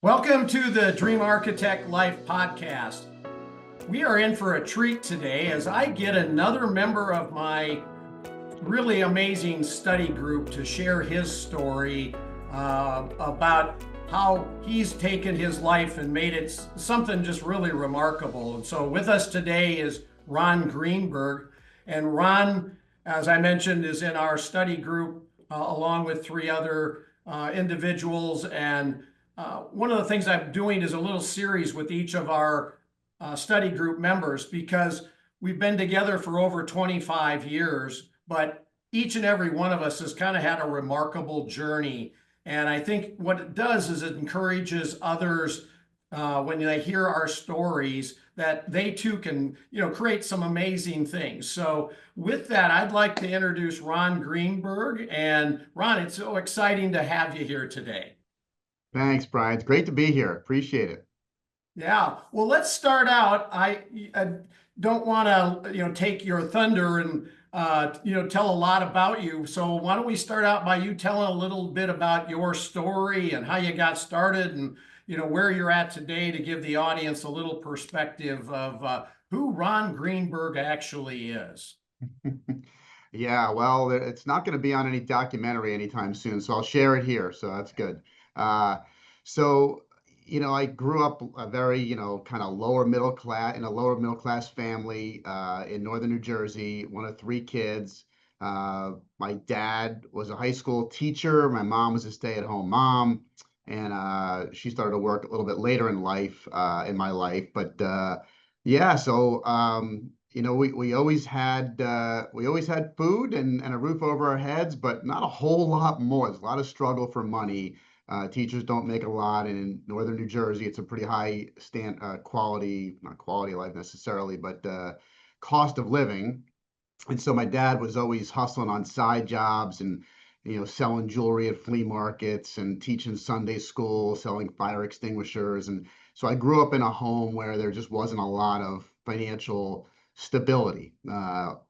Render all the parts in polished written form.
Welcome to the Dream Architect Life podcast. We are in for a treat today as I get another member of my really amazing study group to share his story about how he's taken his life and made it something just really remarkable. And so with us today is Ron Greenberg. And Ron, as I mentioned, is in our study group along with three other individuals. And one of the things I'm doing is a little series with each of our study group members because we've been together for over 25 years, but each and every one of us has kind of had a remarkable journey. And I think what it does is it encourages others when they hear our stories that they too can, create some amazing things. So with that, I'd like to introduce Ron Greenberg. And Ron, it's so exciting to have you here today. Thanks, Brian. It's great to be here. Appreciate it. Yeah, well, let's start out. I don't want to, take your thunder and tell a lot about you. So why don't we start out by you telling a little bit about your story and how you got started and where you're at today to give the audience a little perspective of who Ron Greenberg actually is. Yeah, well, it's not going to be on any documentary anytime soon, so I'll share it here. So that's good. Uh, so, I grew up a very, kind of lower middle class in a lower middle class family in northern New Jersey, one of three kids. My dad was a high school teacher. My mom was a stay-at-home mom, and she started to work a little bit later in life, in my life. But yeah, so we always had food and a roof over our heads, but not a whole lot more. There's a lot of struggle for money. Teachers don't make a lot, and in northern New Jersey, it's a pretty high quality, not quality of life necessarily, but cost of living. And so my dad was always hustling on side jobs and selling jewelry at flea markets and teaching Sunday school, selling fire extinguishers. And so I grew up in a home where there just wasn't a lot of financial stability,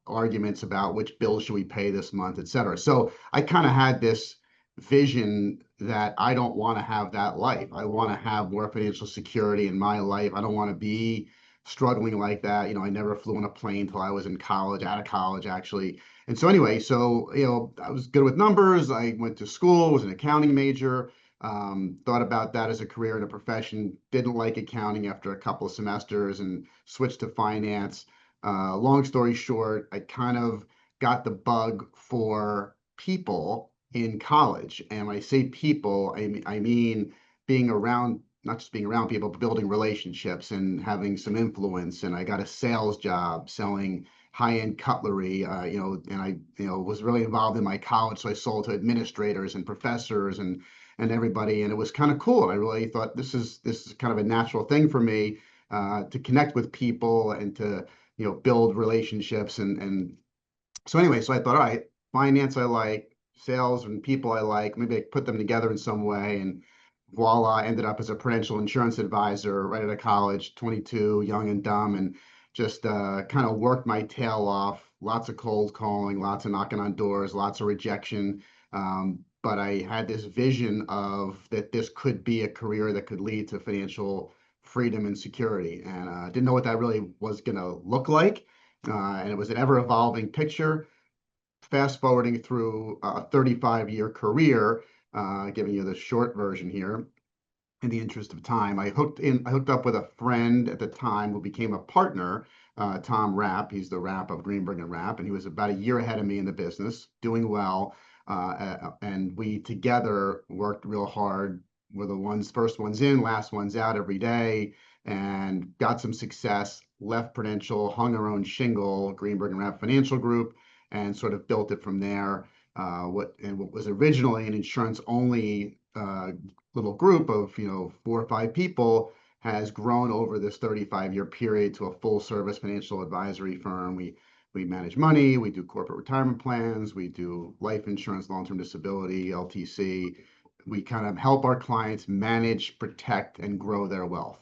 arguments about which bills should we pay this month, et cetera. So I kind of had this vision that I don't want to have that life. I want to have more financial security in my life. I don't want to be struggling like that. I never flew on a plane till I was in college, out of college actually. And so anyway, I was good with numbers. I went to school, was an accounting major, thought about that as a career and a profession, didn't like accounting after a couple of semesters and switched to finance. Long story short, I kind of got the bug for people in college. And when I say people, I mean being around, not just being around people, but building relationships and having some influence. And I got a sales job selling high-end cutlery, and I, was really involved in my college. So I sold to administrators and professors and everybody, and it was kind of cool. I really thought this is kind of a natural thing for me, to connect with people and to build relationships and so anyway, so I thought, all right, finance I like, sales and people I like, maybe I put them together in some way. And voila, I ended up as a prudential insurance advisor right out of college, 22, young and dumb, and just kind of worked my tail off. Lots of cold calling, lots of knocking on doors, lots of rejection. But I had this vision of that this could be a career that could lead to financial freedom and security. And didn't know what that really was going to look like. And it was an ever evolving picture. Fast forwarding through a 35-year career, giving you the short version here in the interest of time. I hooked up with a friend at the time who became a partner, Tom Rapp. He's the Rapp of Greenberg and Rapp, and he was about a year ahead of me in the business, doing well. And we together worked real hard. We're the first ones in, last ones out every day, and got some success. Left Prudential, hung our own shingle, Greenberg and Rapp Financial Group, and sort of built it from there. What was originally an insurance only little group of 4 or 5 people has grown over this 35-year period to a full service financial advisory firm. We manage money, we do corporate retirement plans, we do life insurance, long-term disability, LTC. We kind of help our clients manage, protect, and grow their wealth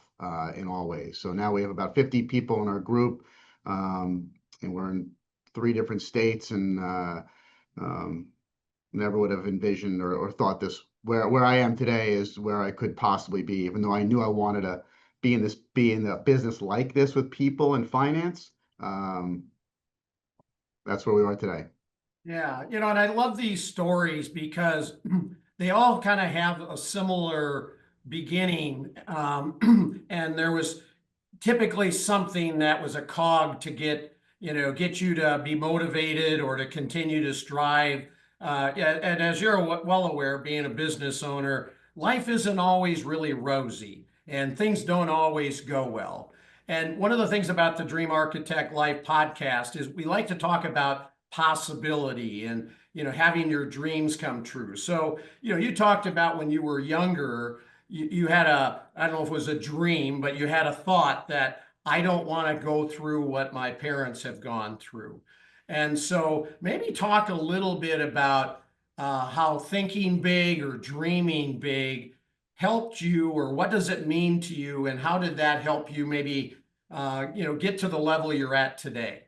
in all ways. So now we have about 50 people in our group, and we're in 3 different states, and never would have envisioned or thought this where I am today is where I could possibly be, even though I knew I wanted to be in a business like this with people and finance. Um, that's where we are today. Yeah, and I love these stories because they all kind of have a similar beginning. And there was typically something that was a cog to get you to be motivated or to continue to strive. And as you're well aware, being a business owner, life isn't always really rosy and things don't always go well. And one of the things about the Dream Architect Life podcast is we like to talk about possibility and having your dreams come true. So, you talked about when you were younger, you had I don't know if it was a dream, but you had a thought that I don't want to go through what my parents have gone through. And so maybe talk a little bit about how thinking big or dreaming big helped you, or what does it mean to you, and how did that help you maybe get to the level you're at today?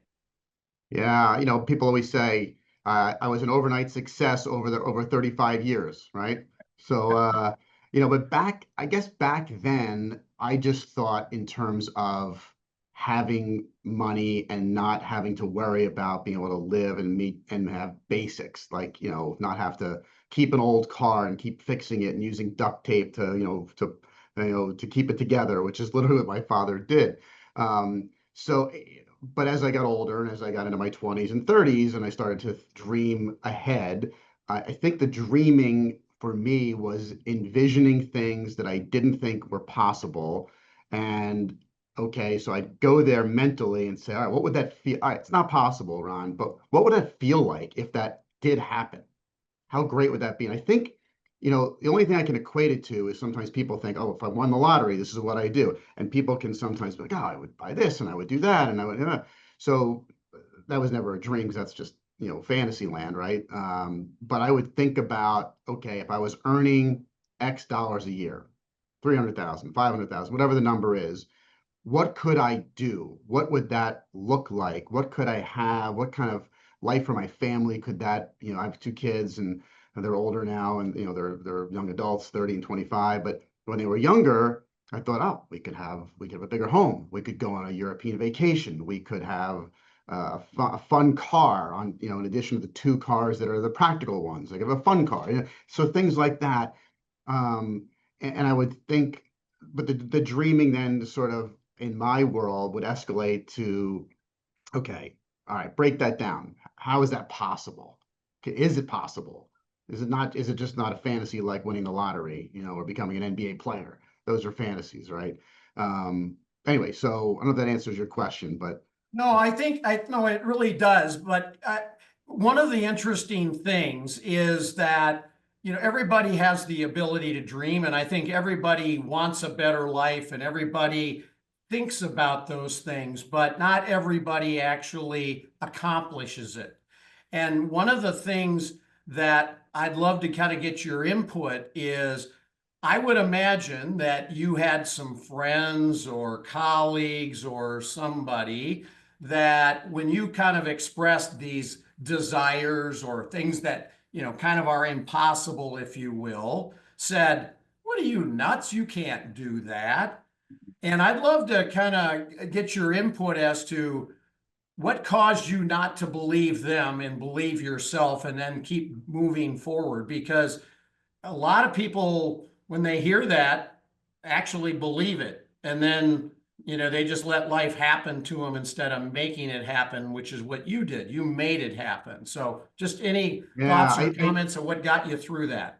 Yeah, people always say I was an overnight success over 35 years, right? So but I guess back then, I just thought in terms of having money and not having to worry about being able to live and meet and have basics, like, not have to keep an old car and keep fixing it and using duct tape to keep it together, which is literally what my father did. So but as I got older and as I got into my 20s and 30s and I started to dream ahead, I think the dreaming for me was envisioning things that I didn't think were possible. And okay, so I'd go there mentally and say, all right, what would that feel? All right, it's not possible, Ron, but what would that feel like if that did happen? How great would that be? And I think, the only thing I can equate it to is sometimes people think, oh, if I won the lottery, this is what I do. And people can sometimes be like, oh, I would buy this and I would do that. And I would, so that was never a dream because that's just, fantasy land, right? But I would think about, okay, if I was earning X dollars a year, 300,000, 500,000, whatever the number is, what could I do? What would that look like? What could I have? What kind of life for my family could that, I have two kids and they're older now and they're young adults, 30 and 25. But when they were younger, I thought, oh, we could have a bigger home. We could go on a European vacation. We could have a fun car on, in addition to the two cars that are the practical ones. Like have a fun car. So things like that. And I would think, but the dreaming then sort of in my world would escalate to, okay, all right, break that down. How is that possible? Is it possible? Is it not, is it just not a fantasy like winning the lottery, or becoming an NBA player? Those are fantasies, right? Anyway, so I don't know if that answers your question, but No, I think I no, it really does. But one of the interesting things is that everybody has the ability to dream, and I think everybody wants a better life, and everybody thinks about those things, but not everybody actually accomplishes it. And one of the things that I'd love to kind of get your input is I would imagine that you had some friends or colleagues or somebody that when you kind of expressed these desires or things that, kind of are impossible, if you will, said, "What are you nuts? You can't do that." And I'd love to kind of get your input as to what caused you not to believe them and believe yourself and then keep moving forward, because a lot of people, when they hear that, actually believe it. And then, they just let life happen to them instead of making it happen, which is what you did. You made it happen. So, just any yeah, thoughts or comments of what got you through that?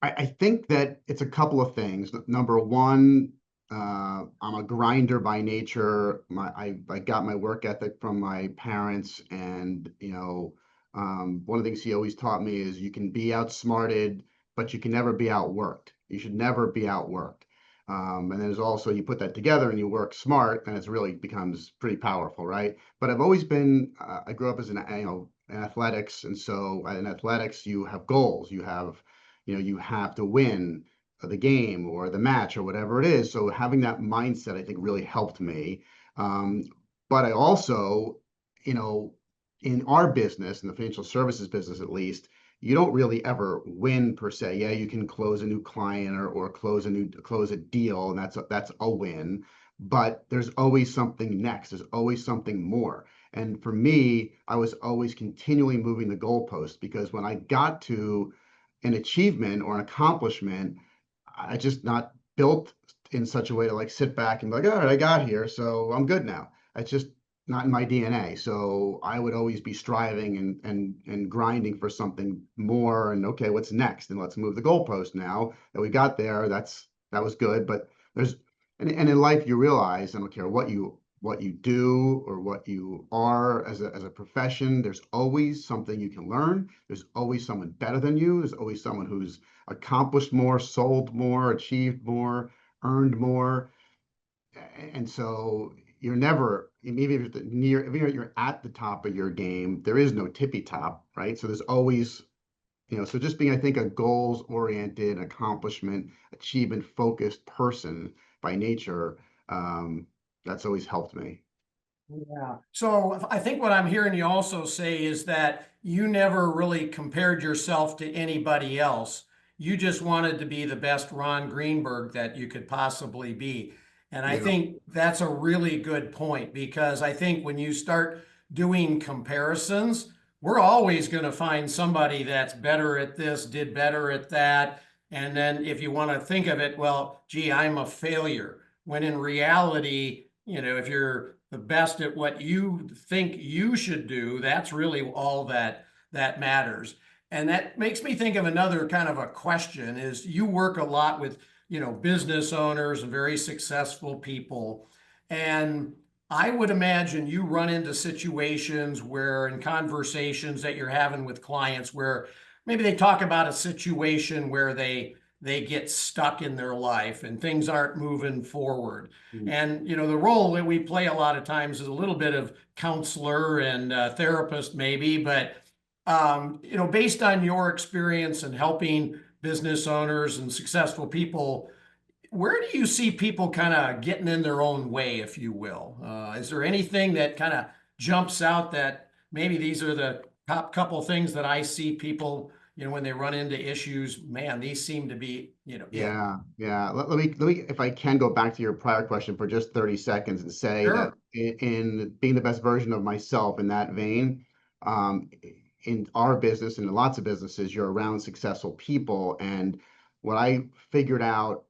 I think that it's a couple of things. Number one, I'm a grinder by nature. I got my work ethic from my parents, and one of the things he always taught me is you can be outsmarted, but you can never be outworked. You should never be outworked. And there's also you put that together and you work smart, and it really becomes pretty powerful, right? But I've always been. I grew up as in athletics, and so in athletics you have goals. You have to win the game or the match or whatever it is. So having that mindset, I think, really helped me. Um, but I also, you know, in our business, in the financial services business at least, you don't really ever win per se. Yeah, you can close a new client or close a deal, and that's a win. But there's always something next. There's always something more. And for me, I was always continually moving the goalpost because when I got to an achievement or an accomplishment, I just not built in such a way to like sit back and be like, all right, I got here, so I'm good now. It's just not in my DNA. So I would always be striving and grinding for something more. And okay, what's next? And let's move the goalpost now that we got there. That was good. But there's and in life you realize, I don't care what you do or what you are as a profession, there's always something you can learn. There's always someone better than you. There's always someone who's accomplished more, sold more, achieved more, earned more. And so you're never, even if you're at the top of your game, there is no tippy top, right? So there's always, so just being, I think, a goals oriented, accomplishment, achievement focused person by nature, that's always helped me. Yeah. So I think what I'm hearing you also say is that you never really compared yourself to anybody else. You just wanted to be the best Ron Greenberg that you could possibly be. And I Yeah. think that's a really good point because I think when you start doing comparisons, we're always going to find somebody that's better at this, did better at that. And then if you want to think of it, well, gee, I'm a failure. When in reality, if you're the best at what you think you should do, that's really all that matters. And that makes me think of another kind of a question is you work a lot with, business owners and very successful people. And I would imagine you run into situations where in conversations that you're having with clients where maybe they talk about a situation where they get stuck in their life and things aren't moving forward. Mm. And the role that we play a lot of times is a little bit of counselor and therapist, maybe. But based on your experience in helping business owners and successful people, where do you see people kind of getting in their own way, if you will? Is there anything that kind of jumps out that maybe these are the top couple things that I see people, when they run into issues, man, these seem to be, it. Yeah, yeah. Let me, if I can go back to your prior question for just 30 seconds and say that Sure. in being the best version of myself in that vein, um, in our business and in lots of businesses, you're around successful people. And what I figured out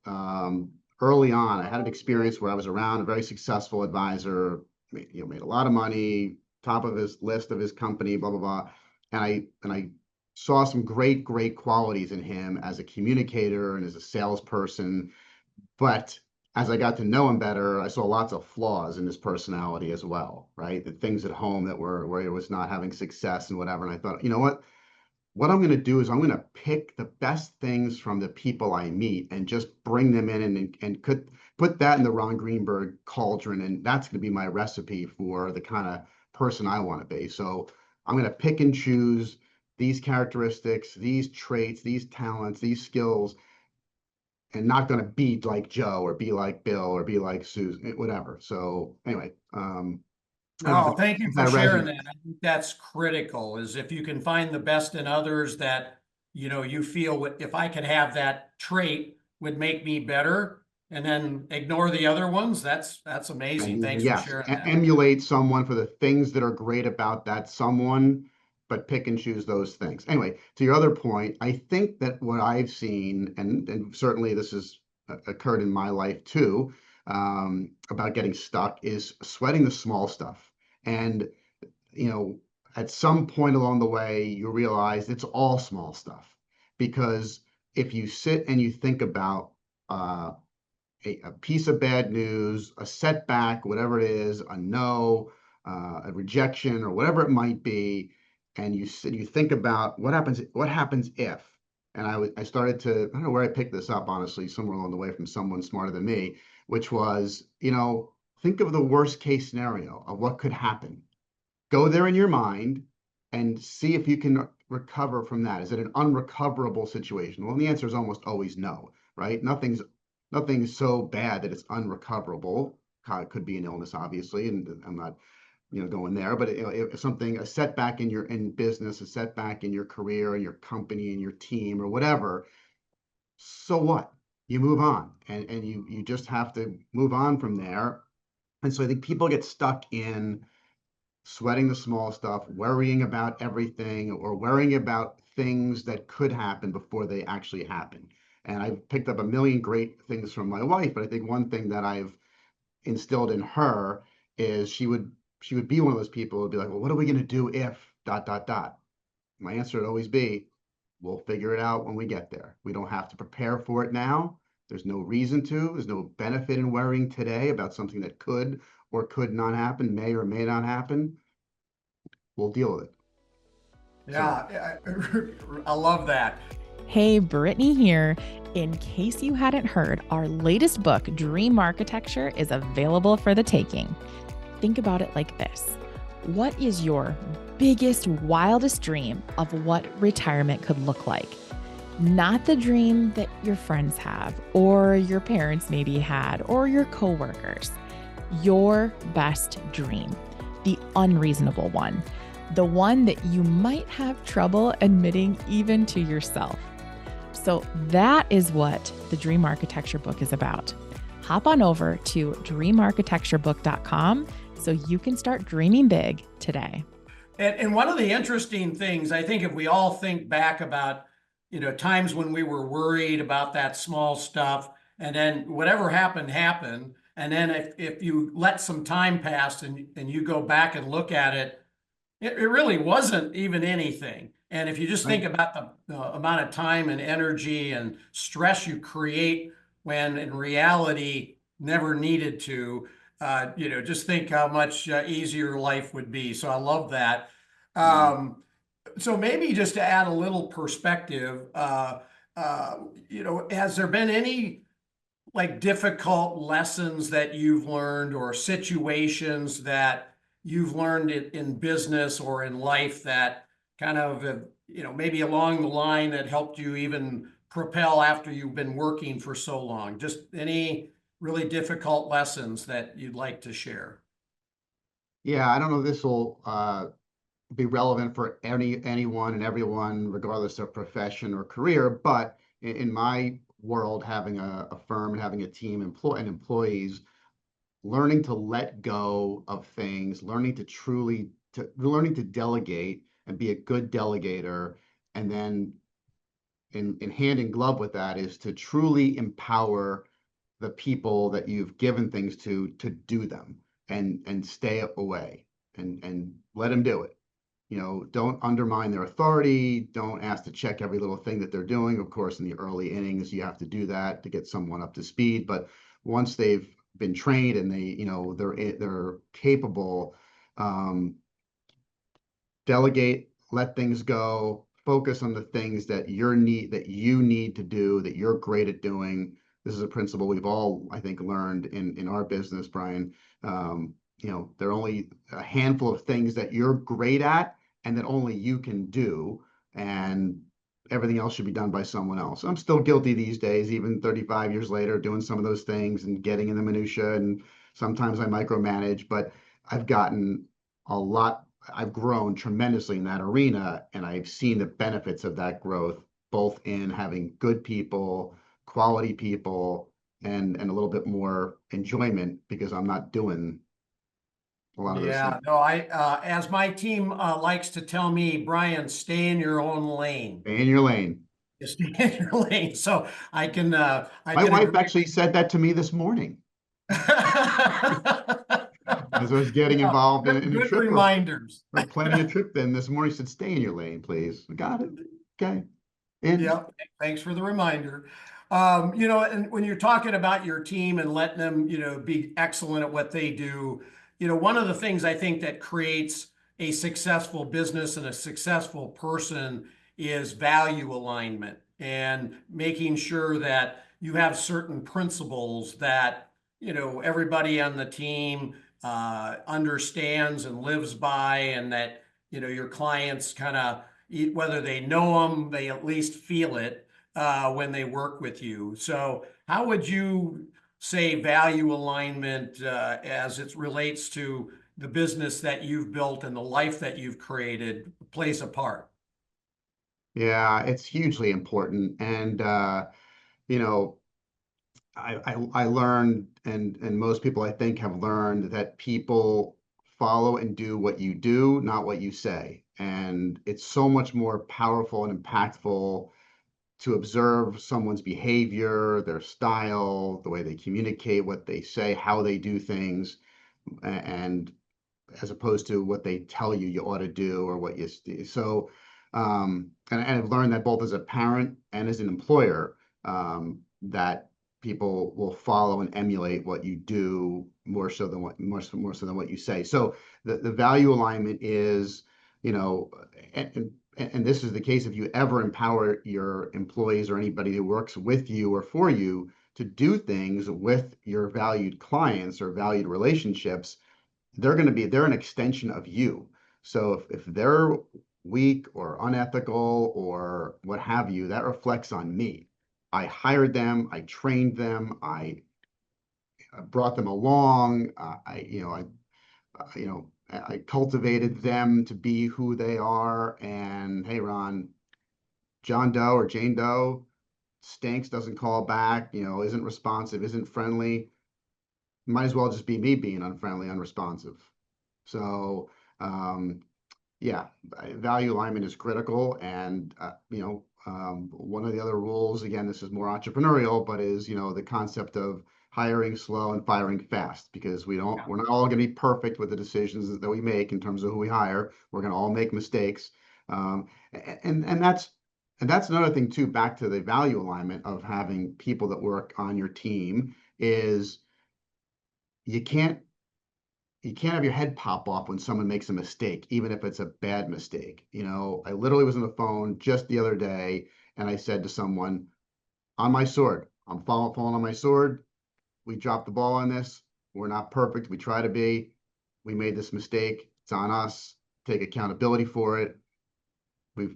early on, I had an experience where I was around a very successful advisor, made a lot of money, top of his list of his company, blah, blah, blah. And I saw some great qualities in him as a communicator and as a salesperson. But as I got to know him better, I saw lots of flaws in his personality as well, right? The things at home that were where he was not having success and whatever. And I thought, you know what? What I'm going to do is I'm going to pick the best things from the people I meet and just bring them in and could put that in the Ron Greenberg cauldron. And that's going to be my recipe for the kind of person I want to be. So I'm going to pick and choose these characteristics, these traits, these talents, these skills, and not going to be like Joe or be like Bill or be like Susan, whatever. So anyway, I don't know No, thank you if for that sharing resonates. that. I think that's critical, is if you can find the best in others that, you feel if I could have that trait would make me better and then ignore the other ones, that's amazing. And Thanks for yes, sharing that. emulate someone for the things that are great about that someone, but pick and choose those things. Anyway, to your other point, I think that what I've seen, and certainly this has occurred in my life too, about getting stuck, is sweating the small stuff. And, you know, at some point along the way, you realize it's all small stuff. Because if you sit and you think about uh, a piece of bad news, a setback, whatever it is, a no, a rejection, or whatever it might be, and you think about what happens if. And I started to, I don't know where I picked this up, honestly, somewhere along the way from someone smarter than me, which was, think of the worst case scenario of what could happen. Go there in your mind and see if you can recover from that. Is it an unrecoverable situation? Well, the answer is almost always no, right? Nothing's so bad that it's unrecoverable. It could be an illness, obviously, and I'm not. going there, but if something, a setback in business, a setback in your career, in your company, in your team, or whatever, so what? You move on, and you just have to move on from there. And so I think people get stuck in sweating the small stuff, worrying about everything, or worrying about things that could happen before they actually happen. And I've picked up a million great things from my wife, but I think one thing that I've instilled in her is she would be one of those people who'd be like, well, what are we going to do if dot dot dot? My answer would always be, we'll figure it out when we get there. We don't have to prepare for it now. There's no reason to. There's no benefit in worrying today about something that could or could not happen, may or may not happen. We'll deal with it. So, Yeah, I love that. Hey, Brittany here. In case you hadn't heard, our latest book, Dream Architecture, is available for the taking. Think about it like this. What is your biggest, wildest dream of what retirement could look like? Not the dream that your friends have, or your parents maybe had, or your coworkers. Your best dream, the unreasonable one, the one that you might have trouble admitting even to yourself. So that is what the Dream Architecture book is about. Hop on over to dreamarchitecturebook.com so you can start dreaming big today. And one of the interesting things, I think if we all think back about, times when we were worried about that small stuff, and then whatever happened, happened. And then if you let some time pass and you go back and look at it, it really wasn't even anything. And if you just think about the amount of time and energy and stress you create when in reality never needed to, just think how much easier life would be. So I love that. So maybe just to add a little perspective, has there been any like difficult lessons that you've learned or situations that you've learned in business or in life that kind of, maybe along the line that helped you even propel after you've been working for so long? Just any really difficult lessons that you'd like to share? yeah, I don't know if this will be relevant for anyone and everyone, regardless of profession or career, but in my world, having a firm and having a team and employees, learning to let go of things, learning to delegate and be a good delegator, and then in hand in glove with that is to truly empower the people that you've given things to do them, and stay away and let them do it. Don't undermine their authority. Don't ask to check every little thing that they're doing. Of course, in the early innings, you have to do that to get someone up to speed. But once they've been trained and they're capable, delegate, let things go, focus on the things that you need to do, that you're great at doing. This is a principle we've all, I think, learned in our business, Brian. There are only a handful of things that you're great at and that only you can do, and everything else should be done by someone else. I'm still guilty these days, even 35 years later, doing some of those things and getting in the minutia, and sometimes I micromanage, but I've gotten a lot. I've grown tremendously in that arena, and I've seen the benefits of that growth, both in having good people, quality people, and a little bit more enjoyment because I'm not doing a lot of those things. Yeah, no, as my team likes to tell me, Brian, stay in your own lane. Stay in your lane. Just stay in your lane. So I can, My wife actually said that to me this morning as I was getting Yeah, involved in a good trip. reminders. We're planning a trip then this morning. She said, stay in your lane, please. I got it. Okay. In. Yep, thanks for the reminder. And when you're talking about your team and letting them, be excellent at what they do, one of the things I think that creates a successful business and a successful person is value alignment, and making sure that you have certain principles that, everybody on the team understands and lives by, and that, your clients kind of, whether they know them, they at least feel it when they work with you. So how would you say value alignment as it relates to, the business that you've built and the life that you've created plays a part. Yeah, it's hugely important. And you know, I learned, and most people I think have learned that people follow and do what you do, not what you say. And it's so much more powerful and impactful to observe someone's behavior, their style, the way they communicate, what they say, how they do things, and as opposed to what they tell you you ought to do or what you so and I've learned that both as a parent and as an employer, that people will follow and emulate what you do more so than more so than what you say. So the value alignment is, you know, and this is the case if you ever empower your employees or anybody who works with you or for you to do things with your valued clients or valued relationships. They're an extension of you. So if they're weak or unethical or what have you, that reflects on me. I hired them, I trained them, I brought them along, I cultivated them to be who they are. And hey, Ron, John Doe or Jane Doe stinks, doesn't call back, isn't responsive, isn't friendly. Might as well just be me being unfriendly, unresponsive. So, yeah, value alignment is critical. And, one of the other rules, again, this is more entrepreneurial, but is, the concept of hiring slow and firing fast, because we're not all going to be perfect with the decisions that we make in terms of who we hire. We're going to all make mistakes. And that's another thing too, back to the value alignment of having people that work on your team is you can't have your head pop off when someone makes a mistake, even if it's a bad mistake. I literally was on the phone just the other day and I said to someone, on my sword, I'm falling on my sword. We dropped the ball on this. We're not perfect. We try to be. We made this mistake. It's on us. Take accountability for it.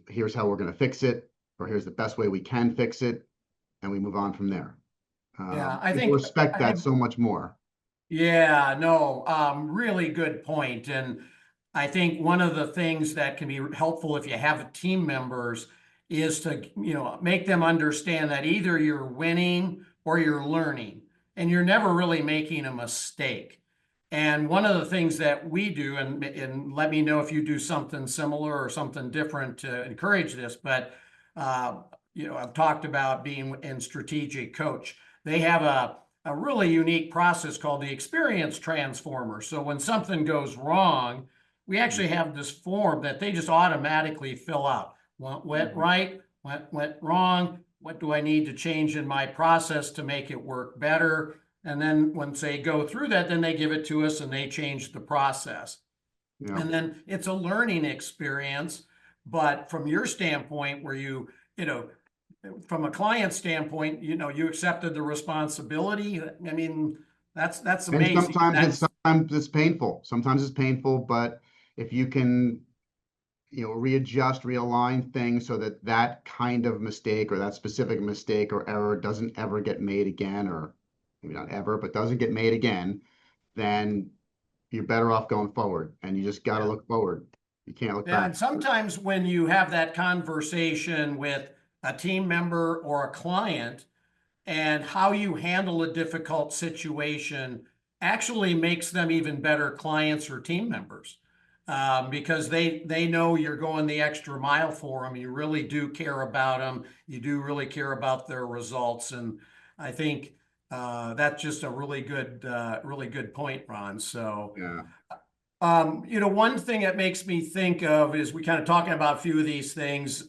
Here's how we're going to fix it, or here's the best way we can fix it. And we move on from there. Yeah, People respect that so much more. Yeah, no, really good point. And I think one of the things that can be helpful if you have team members is to, make them understand that either you're winning or you're learning, and you're never really making a mistake. And one of the things that we do, and let me know if you do something similar or something different to encourage this, but I've talked about being in strategic coach. They have a really unique process called the experience transformer. So when something goes wrong, we actually have this form that they just automatically fill out. What went right? What went wrong? What do I need to change in my process to make it work better? And then once they go through that, then they give it to us and they change the process. Yeah. And then it's a learning experience. But from your standpoint, where from a client standpoint, you accepted the responsibility. I mean, that's amazing. And sometimes it's painful. Sometimes it's painful, but if you can, readjust, realign things so that kind of mistake or that specific mistake or error doesn't ever get made again, or maybe not ever, but doesn't get made again, then you're better off going forward. And you just got to look forward. You can't look back. And sometimes when you have that conversation with a team member or a client, and how you handle a difficult situation actually makes them even better clients or team members, because they know you're going the extra mile for them. You really do care about them. You do really care about their results. And I think that's just a really good point, Ron. So, Yeah. one thing that makes me think of is we kind of talking about a few of these things.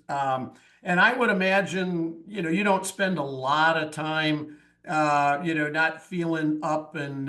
And I would imagine, you don't spend a lot of time, not feeling up and,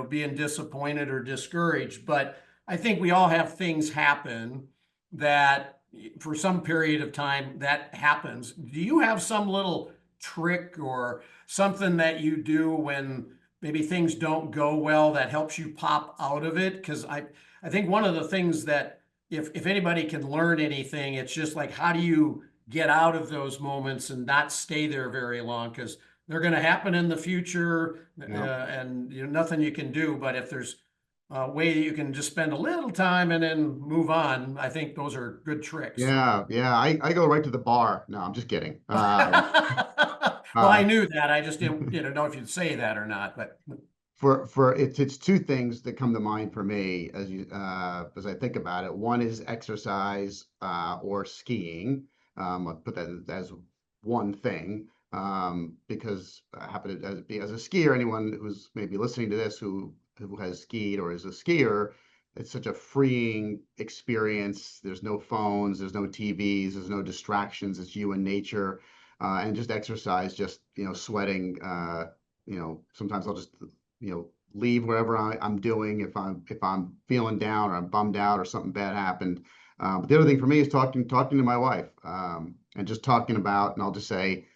being disappointed or discouraged. But I think we all have things happen that for some period of time that happens. Do you have some little trick or something that you do when maybe things don't go well that helps you pop out of it? Because I think one of the things that if anybody can learn anything, it's just like, how do you get out of those moments and not stay there very long? Because they're going to happen in the future, and nothing you can do. But if there's way that you can just spend a little time and then move on. I think those are good tricks. Yeah, yeah. I go right to the bar. No, I'm just kidding. Well, I Uh, knew that. I just didn't, know if you'd say that or not. But for it's two things that come to mind for me as I think about it. One is exercise or skiing. I'll put that as one thing because I happen to as a skier. Anyone who's maybe listening to this who has skied or is a skier, it's such a freeing experience. There's no phones, there's no TVs, there's no distractions. It's you and nature, and just exercise, just sweating. Sometimes I'll just leave wherever I'm doing if I'm feeling down or I'm bummed out or something bad happened. But the other thing for me is talking to my wife and just talking about, and I'll just say,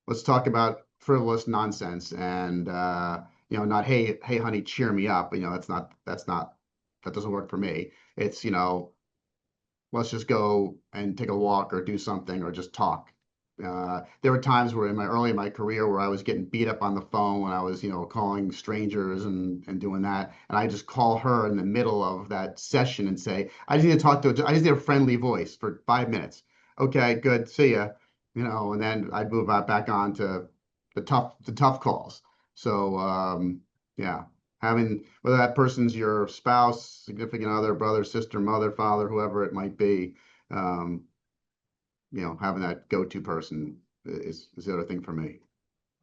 let's talk about frivolous nonsense and not hey honey, cheer me up. That doesn't work for me. It's let's just go and take a walk or do something or just talk. There were times where early in my career where I was getting beat up on the phone when I was, calling strangers and doing that. And I just call her in the middle of that session and say, I just need to I just need a friendly voice for 5 minutes. Okay, good. See ya. And then I'd move back on to the tough calls. So, yeah, having, whether that person's your spouse, significant other, brother, sister, mother, father, whoever it might be, um, having that go-to person is the other thing for me.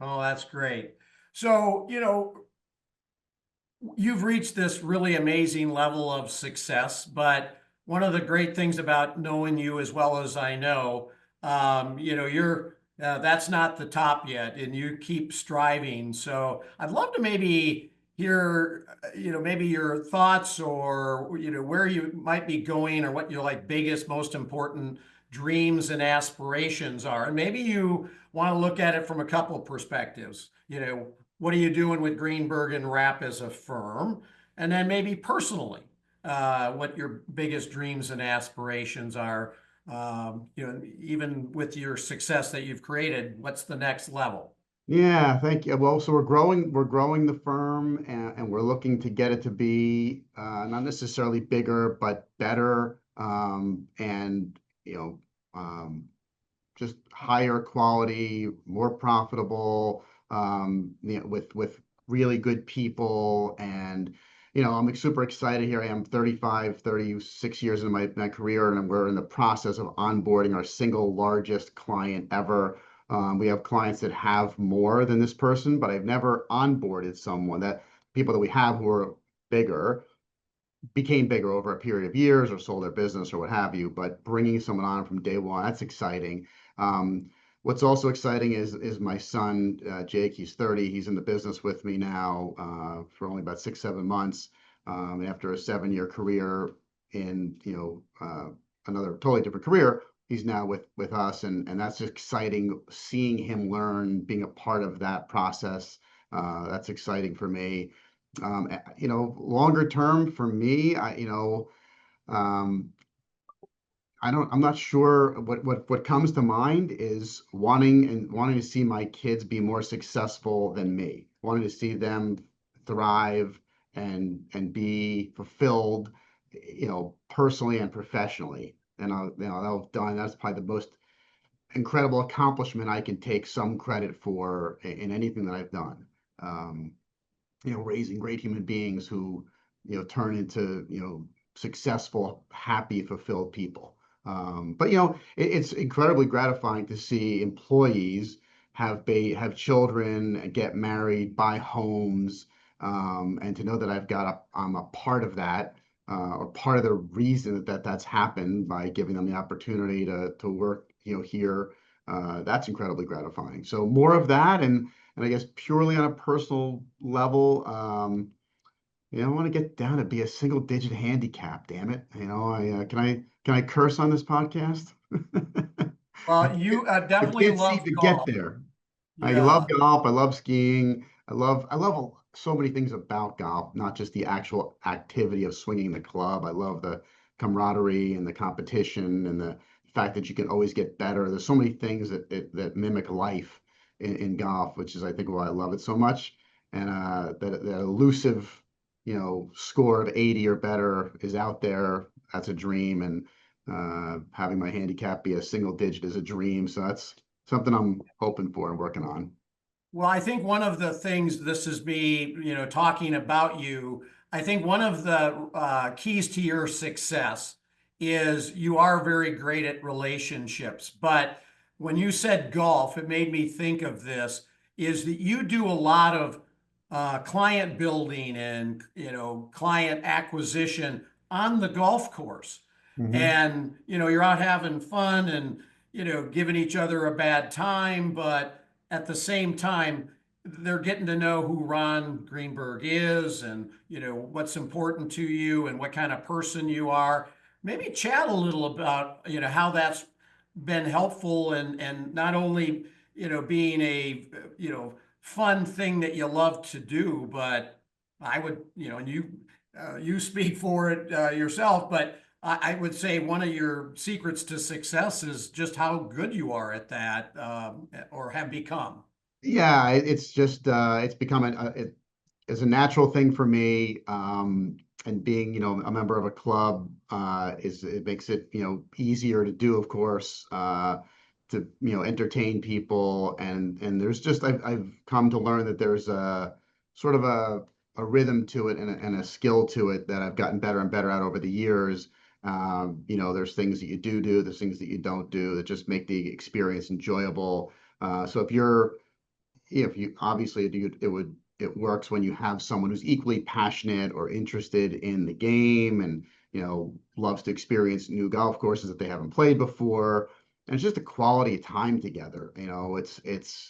oh, that's great. So, you've reached this really amazing level of success, but one of the great things about knowing you as well as I know, you're that's not the top yet, and you keep striving. So I'd love to maybe hear, maybe your thoughts or where you might be going or what your like biggest, most important dreams and aspirations are, and maybe you want to look at it from a couple perspectives. What are you doing with Greenberg and Rapp as a firm? And then maybe personally, what your biggest dreams and aspirations are. Even with your success that you've created, what's the next level? Yeah, thank you. Well, so we're growing the firm and we're looking to get it to be not necessarily bigger, but better and just higher quality, more profitable, with really good people. And, I'm super excited here. I am 35, 36 years in my career, and we're in the process of onboarding our single largest client ever. We have clients that have more than this person, but I've never onboarded someone that people that we have who are bigger became bigger over a period of years or sold their business or what have you, but bringing someone on from day one, that's exciting. What's also exciting is my son, Jake. He's 30. He's in the business with me now for only about 6, 7 months. After a 7-year career in, another totally different career, he's now with us. And that's exciting, seeing him learn, being a part of that process. That's exciting for me. Longer term for me, um, I'm not sure what comes to mind is wanting to see my kids be more successful than me, wanting to see them thrive and be fulfilled, personally and professionally. And that's probably the most incredible accomplishment I can take some credit for in anything that I've done. Um, raising great human beings who, turn into, successful, happy, fulfilled people. But it's incredibly gratifying to see employees have children, get married, buy homes, and to know that I'm a part of that, or part of the reason that's happened by giving them the opportunity to work, here. That's incredibly gratifying. So more of that, and I guess purely on a personal level, I want to get down to be a single digit handicap. Damn it! Can I curse on this podcast? Well, you I definitely can't seem love to get golf. there. I love Yeah. golf. I love skiing. I love so many things about golf, not just the actual activity of swinging the club. I love the camaraderie and the competition and the fact that you can always get better. There's so many things that mimic life in golf, which is I think why I love it so much. And that elusive score of 80 or better is out there. That's a dream. And having my handicap be a single digit is a dream. So that's something I'm hoping for and working on. Well, I think one of the things, this is me, talking about you. I think one of the keys to your success is you are very great at relationships. But when you said golf, it made me think of this, is that you do a lot of client building and, client acquisition on the golf course. Hmm. And, you're out having fun and, giving each other a bad time, but at the same time, they're getting to know who Ron Greenberg is and what's important to you and what kind of person you are. Maybe chat a little about how that's been helpful and not only being a fun thing that you love to do, but I would and you speak for it yourself, but I would say one of your secrets to success is just how good you are at that, or have become. Yeah, it's just it's become it's a natural thing for me. And being, a member of a club it makes it, easier to do, of course, to, entertain people. And there's just I've come to learn that there's a sort of a rhythm to it and a skill to it that I've gotten better and better at over the years. There's things that you do, there's things that you don't do that just make the experience enjoyable. So if you obviously it works when you have someone who's equally passionate or interested in the game and loves to experience new golf courses that they haven't played before. And it's just a quality of time together. It's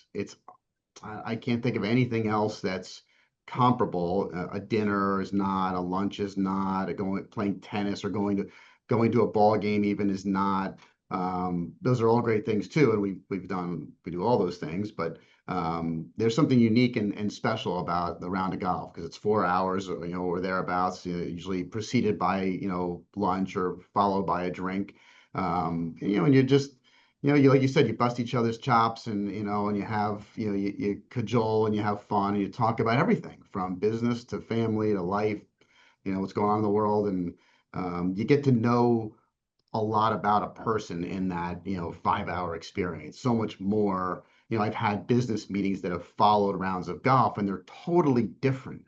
I can't think of anything else that's comparable. A dinner is not, a lunch is not, playing tennis or going to a ball game even is not. Those are all great things too, and we do all those things, but there's something unique and special about the round of golf because it's 4 hours, or thereabouts, usually preceded by lunch or followed by a drink. And you just you like you said, you bust each other's chops, and and you have you cajole and you have fun and you talk about everything from business to family to life, what's going on in the world, and you get to know a lot about a person in that 5 hour experience. So much more. I've had business meetings that have followed rounds of golf, and they're totally different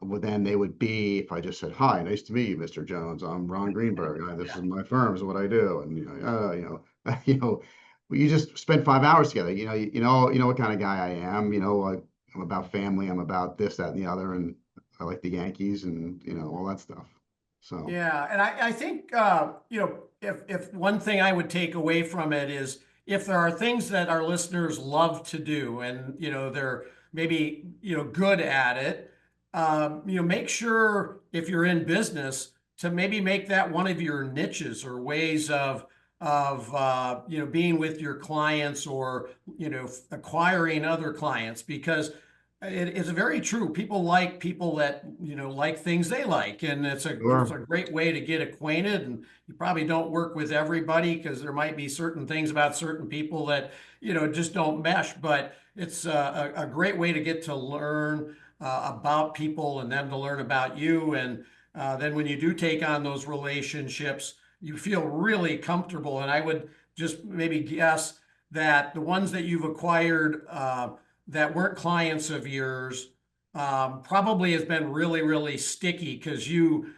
than they would be if I just said, "Hi, nice to meet you, Mr. Jones. I'm Ron Greenberg. This is my firm, is what I do." And you just spend 5 hours together. You know what kind of guy I am. I'm about family. I'm about this, that, and the other, and I like the Yankees and all that stuff. So. Yeah, and I think if one thing I would take away from it is if there are things that our listeners love to do and they're maybe good at it, make sure if you're in business to maybe make that one of your niches or ways of being with your clients or acquiring other clients, because it is very true. People like people that like things they like, and it's a Sure. great way to get acquainted. And you probably don't work with everybody because there might be certain things about certain people that just don't mesh. But it's a great way to get to learn about people and them to learn about you. And then when you do take on those relationships, you feel really comfortable. And I would just maybe guess that the ones that you've acquired that weren't clients of yours probably has been really, really sticky because you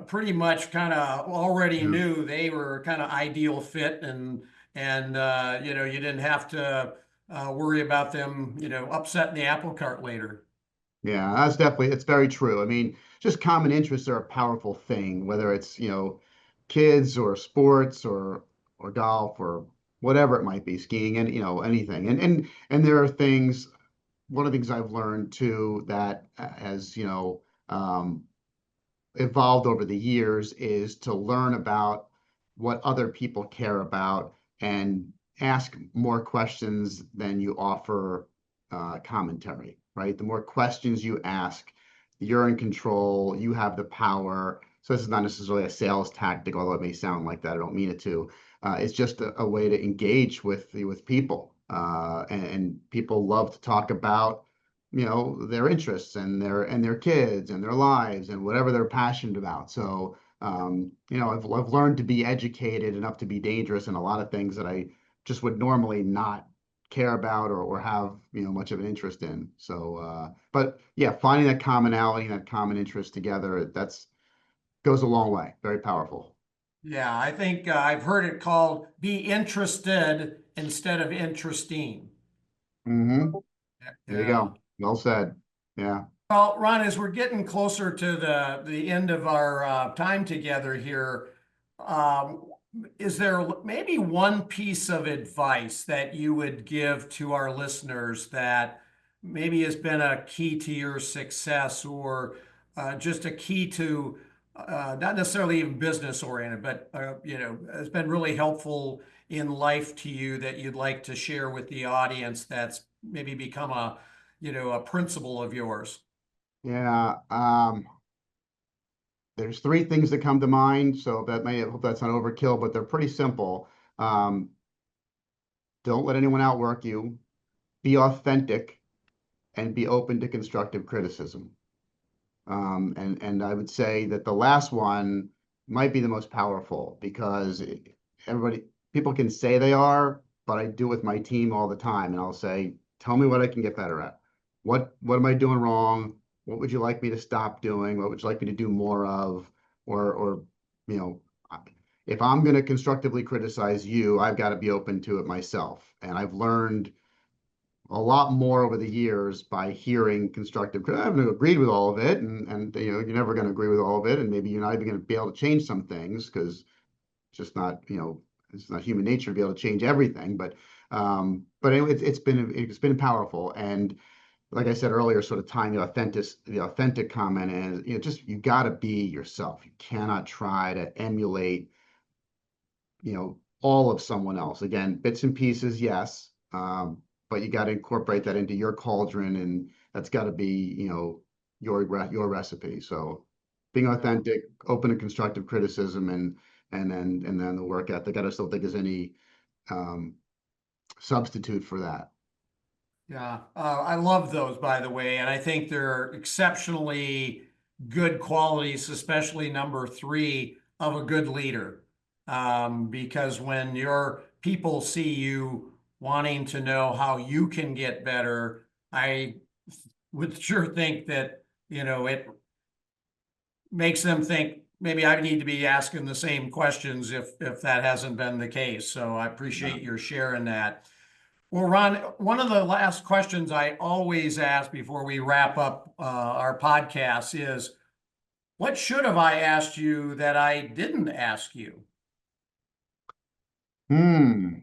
pretty much kind of already Yeah. knew they were kind of ideal fit, and you didn't have to worry about them upsetting the apple cart later. Yeah, it's very true. I mean, just common interests are a powerful thing, whether it's, kids or sports or golf or whatever it might be, skiing and, anything. And there are things, one of the things I've learned too that has, evolved over the years is to learn about what other people care about and ask more questions than you offer commentary, right? The more questions you ask, you're in control, you have the power. So this is not necessarily a sales tactic, although it may sound like that. I don't mean it to. It's just a way to engage with people, and people love to talk about their interests and their kids and their lives and whatever they're passionate about. So I've learned to be educated enough to be dangerous in a lot of things that I just would normally not care about or have much of an interest in. So but yeah, finding that commonality and that common interest together, that's goes a long way. Very powerful. Yeah, I think I've heard it called be interested instead of interesting. Hmm. There you Yeah. go. Well said. Yeah. Well, Ron, as we're getting closer to the end of our time together here, um, is there maybe one piece of advice that you would give to our listeners that maybe has been a key to your success or just a key to not necessarily even business oriented, but has been really helpful in life to you that you'd like to share with the audience that's maybe become a principle of yours? Yeah. There's three things that come to mind. So I hope that's not overkill, but they're pretty simple. Um, don't let anyone outwork you. Be authentic and be open to constructive criticism. And I would say that the last one might be the most powerful because everybody, people can say they are, but I do with my team all the time. And I'll say, tell me what I can get better at. What am I doing wrong? What would you like me to stop doing? What would you like me to do more of? Or you know, if I'm going to constructively criticize you, I've got to be open to it myself. And I've learned a lot more over the years by hearing constructive. I haven't agreed with all of it, and you're never going to agree with all of it, and maybe you're not even going to be able to change some things because it's just not it's not human nature to be able to change everything. But anyway, it's been powerful, and like I said earlier, sort of tying the authentic comment is just you got to be yourself. You cannot try to emulate all of someone else. Again, bits and pieces, yes, but you got to incorporate that into your cauldron, and that's got to be, your recipe. So, being authentic, open to constructive criticism, and then the work ethic. I just don't think there's any um, substitute for that. Yeah, I love those, by the way, and I think they're exceptionally good qualities, especially number three of a good leader. Because when your people see you wanting to know how you can get better, I would sure think that, it makes them think maybe I need to be asking the same questions if that hasn't been the case. So I Yeah. appreciate your sharing that. Well, Ron, one of the last questions I always ask before we wrap up our podcast is, what should have I asked you that I didn't ask you? Hmm.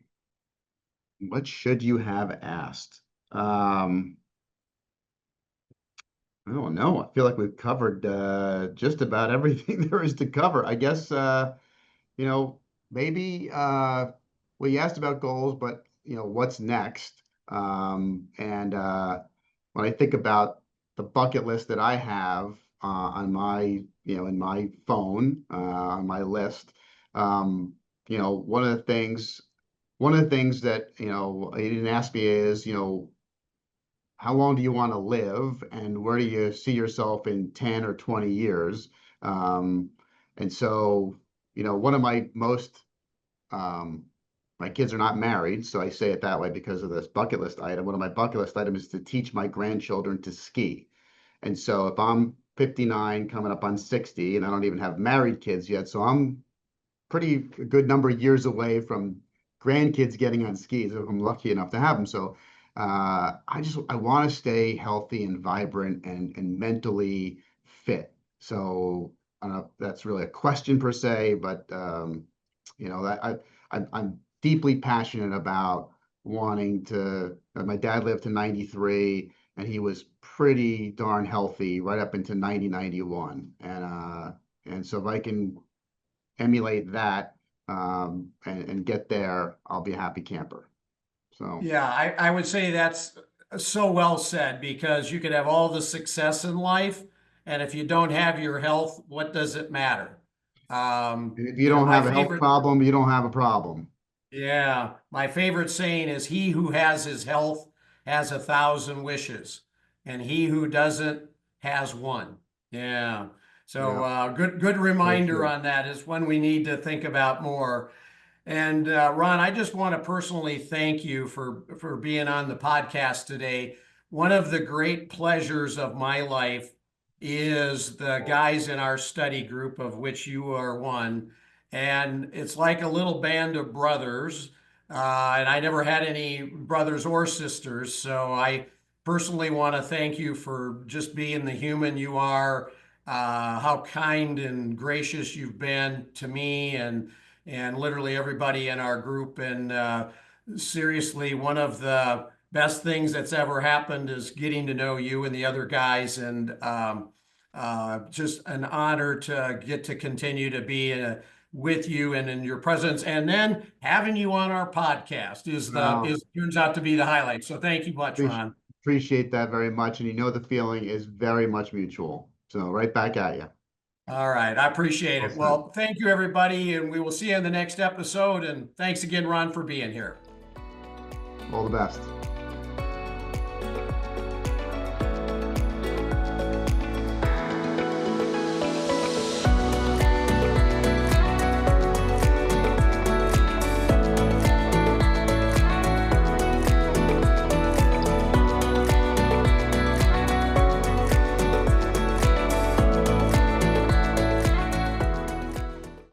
What should you have asked? Um, I don't know. I feel like we've covered just about everything there is to cover. I guess you know, maybe well, you asked about goals, but what's next? And when I think about the bucket list that I have on my, in my phone, on my list, um, one of the things that, you didn't ask me is, how long do you want to live and where do you see yourself in 10 or 20 years? Um, and so, one of um, my kids are not married, so I say it that way because of this bucket list item. One of my bucket list items is to teach my grandchildren to ski. And so if I'm 59 coming up on 60 and I don't even have married kids yet, so I'm pretty a good number of years away from grandkids getting on skis if I'm lucky enough to have them. So I want to stay healthy and vibrant and mentally fit. So I don't know if that's really a question per se, but that I'm deeply passionate about wanting to. My dad lived to 93, and he was pretty darn healthy right up into 90, 91, and so if I can emulate that and get there, I'll be a happy camper. So Yeah, I would say that's so well said because you could have all the success in life, and if you don't have your health, what does it matter? if you don't My have a health favorite, problem, you don't have a problem. yeah, my favorite saying is, "He who has his health has a thousand wishes." and he who doesn't has one. Yeah. So Yeah, good very reminder true. on that is one we need to think about more. And Ron, I just want to personally thank you for being on the podcast today. One of the great pleasures of my life is the guys in our study group, of which you are one. And it's like a little band of brothers. And I never had any brothers or sisters. So I personally want to thank you for just being the human you are, how kind and gracious you've been to me and literally everybody in our group. And seriously, one of the best things that's ever happened is getting to know you and the other guys. And just an honor to get to continue to be with you and in your presence. And then having you on our podcast No, turns out to be the highlight. So thank you much, appreciate Ron. appreciate that very much. And the feeling is very much mutual. So right back at you. All right. I appreciate Well it. said. Well, thank you, everybody. And we will see you in the next episode. And thanks again, Ron, for being here. All the best.